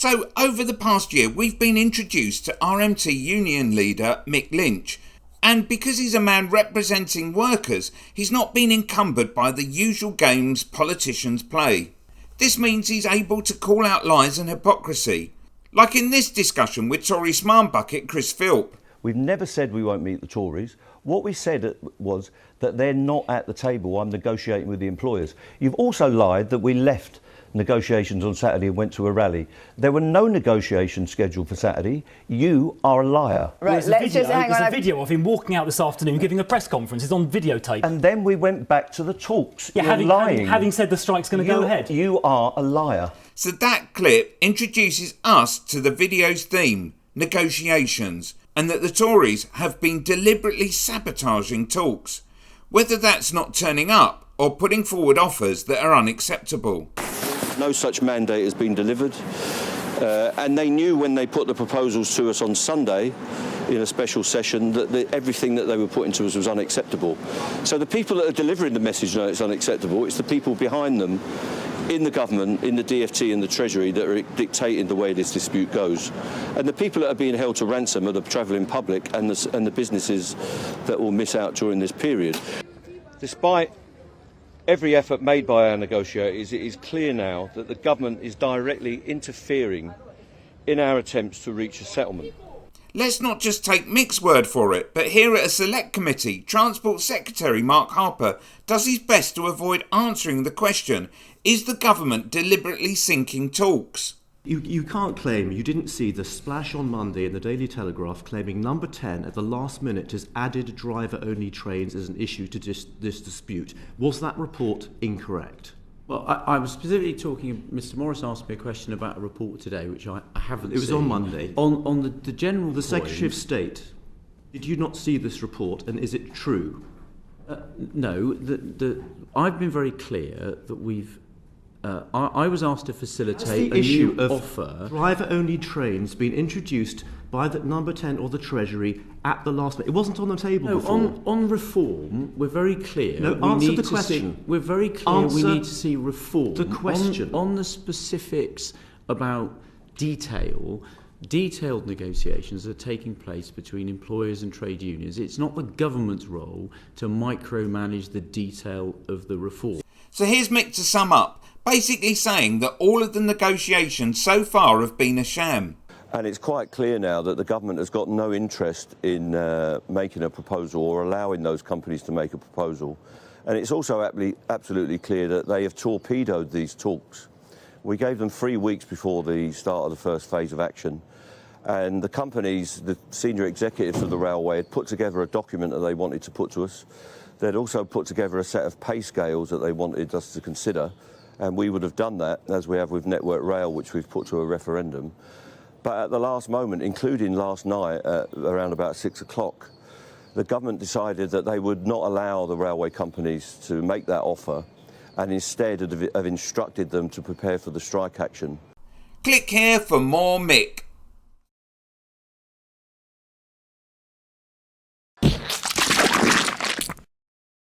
So, over the past year, we've been introduced to RMT Union leader Mick Lynch, and because he's a man representing workers, he's not been encumbered by the usual games politicians play. This means he's able to call out lies and hypocrisy, like in this discussion with Tory Smarmbucket Chris Philp. We've never said we won't meet the Tories. What we said was that they're not at the table. I'm negotiating with the employers. You've also lied that we left negotiations on Saturday and went to a rally. There were no negotiations scheduled for Saturday. You are a liar. Right, there's a video of him walking out this afternoon giving a press conference. It's on videotape. And then we went back to the talks. Yeah, having said the strike's going to go ahead. You are a liar. So that clip introduces us to the video's theme, negotiations, and that the Tories have been deliberately sabotaging talks, whether that's not turning up or putting forward offers that are unacceptable. No such mandate has been delivered, and they knew when they put the proposals to us on Sunday in a special session that everything that they were putting to us was unacceptable. So the people that are delivering the message know it's unacceptable. It's the people behind them in the government, in the DfT and the Treasury that are dictating the way this dispute goes. And the people that are being held to ransom are the travelling public and the businesses that will miss out during this period. Despite every effort made by our negotiators, it is clear now that the government is directly interfering in our attempts to reach a settlement. Let's not just take Mick's word for it, but here at a select committee, Transport Secretary Mark Harper does his best to avoid answering the question, is the government deliberately sinking talks? You can't claim you didn't see the splash on Monday in the Daily Telegraph claiming Number 10 at the last minute has added driver-only trains as an issue to this dispute. Was that report incorrect? Well, I was specifically talking, Mr Morris asked me a question about a report today, which I haven't seen. It was on Monday. On the general The Secretary of State, did you not see this report, and is it true? No, I've been very clear that we've... I was asked to facilitate a new offer. Driver-only trains being introduced by the Number 10 or the Treasury at the last minute. It wasn't on the table before. On reform, we're very clear. No, answer the question. We're very clear we need to see reform. The question. On the specifics about detailed negotiations that are taking place between employers and trade unions. It's not the government's role to micromanage the detail of the reform. So here's Mick to sum up, basically saying that all of the negotiations so far have been a sham. And it's quite clear now that the government has got no interest in making a proposal or allowing those companies to make a proposal. And it's also absolutely clear that they have torpedoed these talks. We gave them 3 weeks before the start of the first phase of action. And the companies, the senior executives of the railway, had put together a document that they wanted to put to us. They'd also put together a set of pay scales that they wanted us to consider. And we would have done that, as we have with Network Rail, which we've put to a referendum. But at the last moment, including last night around about 6 o'clock, the government decided that they would not allow the railway companies to make that offer and instead have instructed them to prepare for the strike action. Click here for more Mick.